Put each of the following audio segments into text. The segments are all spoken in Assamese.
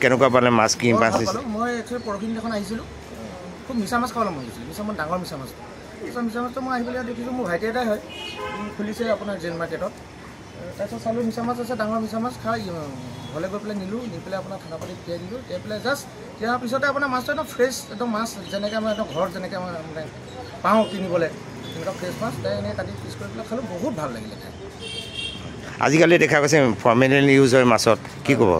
কেনেকুৱা পালে মাছ কি মাছ মই একচুৱেলি পৰহিদিনাখন আহিছিলোঁ খুব মিছা মাছ খাবলৈ মন গৈছিল মিছা মাছ ডাঙৰ মিছা মাছ তাৰপিছত মিছা মাছটো মই আহি পেলাই দেখিছোঁ মোৰ ভাইটি এটাই হয় খুলিছে আপোনাৰ জেল মাৰ্কেটত তাৰপিছত চালোঁ মিছা মাছ আছে ডাঙৰ মিছা মাছ খাই ঘৰলৈ গৈ পেলাই নিলোঁ নি পেলাই আপোনাৰ ঠাণ্ডা পানীত তিয়াই দিলোঁ তিয়াই পেলাই জাষ্ট দিয়াৰ পিছতে আপোনাৰ মাছটো একদম ফ্ৰেছ একদম মাছ যেনেকৈ আমাৰ একদম ঘৰত যেনেকৈ আমাৰ মানে পাওঁ কিনিবলৈ তেনেকুৱা ফ্ৰেছ মাছ তাই এনেই কাটি পিচ কৰি পেলাই খালোঁ বহুত ভাল লাগিলে খাই আজিকালি দেখা গৈছে ফৰ্মেলিন ইউজ হয় মাছত কি ক'ব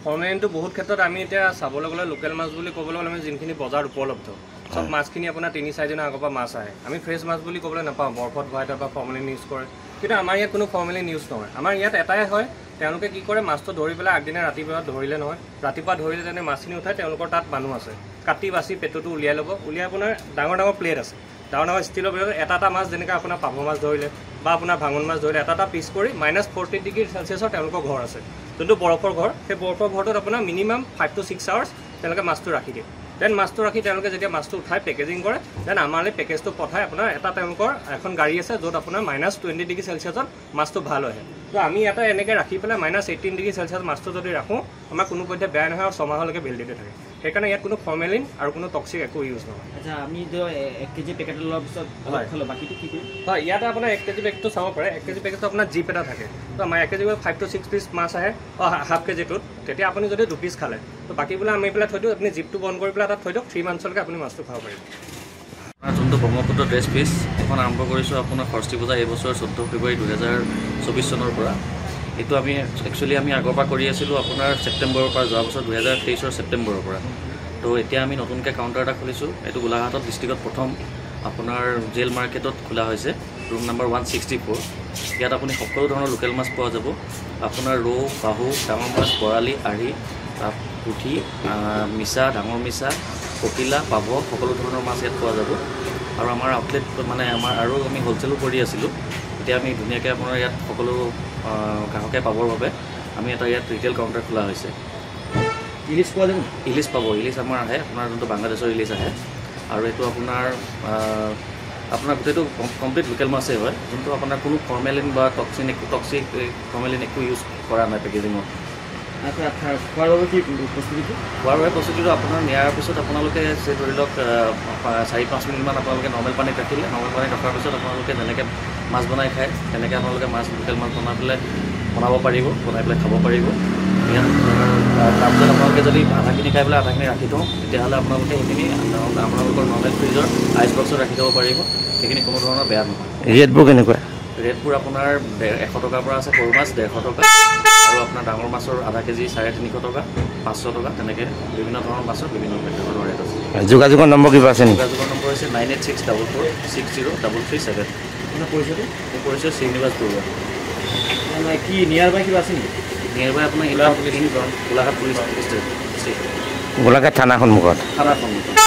ফৰ্মেলিনটো বহুত ক্ষেত্ৰত আমি এতিয়া চাবলৈ গ'লে লোকেল মাছ বুলি ক'বলৈ গ'লে আমি যোনখিনি বজাৰত উপলব্ধ চব মাছখিনি আপোনাৰ ৩-৪ দিনৰ আগৰ পৰা মাছ আহে আমি ফ্ৰেছ মাছ বুলি ক'বলৈ নাপাওঁ বৰফত ভৰাই বা ফৰ্মেলিন ইউজ কৰে কিন্তু আমাৰ ইয়াত কোনো ফৰ্মেলিন ইউজ নহয় আমাৰ ইয়াত এটাই হয় তেওঁলোকে কি কৰে মাছটো ধৰি পেলাই আগদিনা ৰাতিপুৱা ধৰিলে নহয় ৰাতিপুৱা ধৰিলে যেনে মাছখিনি উঠাই তেওঁলোকৰ তাত মানুহ আছে কাটি বাচি পেটুটো উলিয়াই ল'ব উলিয়াই আপোনাৰ ডাঙৰ ডাঙৰ প্লেট আছে ডাঙৰ ডাঙৰ ষ্টিলৰ প্লেটত এটা মাছ যেনেকৈ আপোনাৰ পাভ মাছ ধৰিলে বা আপোনাৰ ভাঙন মাছ ধৰিলে এটা পিচ কৰি -40 ডিগ্ৰী চেলচিয়াছৰ তেওঁলোকৰ ঘৰ আছে যোনটো বৰফৰ ঘৰ সেই বৰফৰ ঘৰটোত আপোনাৰ মিনিমাম 5 to 6 আৱাৰ্ছ তেওঁলোকে মাছটো ৰাখি দিয়ে দেন মাছটো ৰাখি তেওঁলোকে যেতিয়া মাছটো উঠাই পেকেজিং কৰে দেন আমালৈ পেকেজটো পঠাই আপোনাৰ এটা তেওঁলোকৰ এখন গাড়ী আছে য'ত আপোনাৰ -20 ডিগ্ৰী চেলচিয়াছত মাছটো ভাল হয় তো আমি এটা এনেকৈ ৰাখি পেলাই -18 ডিগ্ৰী চেলচিয়াছ মাছটো যদি ৰাখোঁ আমাৰ কোনো পধ্যে বেয়া নহয় আৰু 6 মাহলৈকে ভেলিডিটি থাকে সেইকাৰণে ইয়াত কোনো ফৰ্মেলিন আৰু কোনো টক্সিক একো ইউজ নহয় আচ্ছা আমি 1 কেজি পেকেট লোৱাৰ পিছত খালোঁ বাকীটো কি কৰিম হয় ইয়াতে আপোনাৰ 1 কেজি পেকেটটো চাব পাৰে 1 কেজি পেকেটটো আপোনাৰ জিপ এটা থাকে তো আমাৰ 1 কেজি 5 to 6 পিচ মাছ আহে হাফ কেজিটোত তেতিয়া আপুনি যদি 2 পিচ খালে তো বাকী বোলে আমি পেলাই থৈ দিওঁ আপুনি জিপটো বন্ধ কৰি পেলাই তাত থৈ দিয়ক 3 মান্থছলৈকে আপুনি মাছটো খাব পাৰিব যোনটো ব্ৰহ্মপুত্ৰ ড্ৰেছ পিচ এখন আৰম্ভ কৰিছোঁ আপোনাৰ সৰস্বতী পূজা এই বছৰ 14 ফেব্ৰুৱাৰী 2024 চনৰ পৰা এইটো আমি একচুৱেলি আমি আগৰ পৰা কৰি আছিলোঁ আপোনাৰ ছেপ্টেম্বৰৰ পৰা যোৱা বছৰ 2023 ছেপ্টেম্বৰৰ পৰা তো এতিয়া আমি নতুনকৈ কাউণ্টাৰ এটা খুলিছোঁ এইটো গোলাঘাটত ডিষ্ট্ৰিক্টত প্ৰথম আপোনাৰ জেল মাৰ্কেটত খোলা হৈছে ৰুম নম্বৰ 164 ইয়াত আপুনি সকলো ধৰণৰ লোকেল মাছ পোৱা যাব আপোনাৰ ৰৌ বাহু ডাঙৰ মাছ বৰালি আঢ়ি পুঠি মিছা ডাঙৰ মিছা ককিলা পাভ সকলো ধৰণৰ মাছ ইয়াত পোৱা যাব আৰু আমাৰ আউটলেট মানে আমাৰ আৰু আমি হ'লচেলো কৰি আছিলোঁ এতিয়া আমি ধুনীয়াকৈ আপোনাৰ ইয়াত সকলো গ্ৰাহকে পাবৰ বাবে আমি এটা ইয়াত ৰিটেইল কাউণ্টাৰ খোলা হৈছে ইলিছ পোৱা যাব ইলিছ পাব ইলিছ আমাৰ আহে আপোনাৰ যোনটো বাংলাদেশৰ ইলিছ আহে আৰু এইটো আপোনাৰ গোটেইটো কমপ্লিট লোকেল মাছেই হয় যোনটো আপোনাৰ কোনো ফৰ্মেলিন বা টক্সিক ফৰ্মেলিন একো ইউজ কৰা নাই পেকেজিঙত খোৱাৰ বাবে কি প্ৰস্তুতিটো খোৱাৰ বাবে প্ৰস্তুতিটো আপোনাৰ নিয়াৰ পিছত আপোনালোকে ধৰি লওক 4-5 মিনিটমান আপোনালোকে নৰ্মেল পানীত ৰাখিলে নৰ্মেল পানীত ৰখাৰ পিছত আপোনালোকে যেনেকৈ মাছ বনাই খায় তেনেকৈ আপোনালোকে লোকেল মাছ বনাব পাৰিব বনাই পেলাই খাব পাৰিব ইয়াত তাৰপিছত আপোনালোকে যদি আধাখিনি খাই পেলাই আধাখিনি ৰাখি থওঁ তেতিয়াহ'লে আপোনালোকে সেইখিনি আপোনালোকৰ নৰ্মেল ফ্ৰিজৰ আইচ বক্সত ৰাখি থ'ব পাৰিব সেইখিনি কোনো ধৰণৰ বেয়া নহয় ৰেটবোৰ কেনেকুৱা ৰেটবোৰ আপোনাৰ 100 টকাৰ পৰা আছে সৰু মাছ 150 টকা আৰু আপোনাৰ ডাঙৰ মাছৰ আধা কেজি 350 টকা 500 টকা তেনেকৈ বিভিন্ন ধৰণৰ মাছৰ বিভিন্ন ধৰণৰ ৰেট আছে যোগাযোগৰ নম্বৰ কিবা আছে নেকি যোগাযোগৰ নম্বৰ হৈছে 9864460337 আপোনাৰ পৰিচয়টো মোৰ পৰিচয় শ্ৰীনিবাস বৰুৱা কি নিয়াৰ বাই কিবা আছে নেকি নিয়াৰ বাই আপোনাৰ গোলাঘাট পুলিচ ষ্টেচন গোলাঘাট থানাৰ সন্মুখত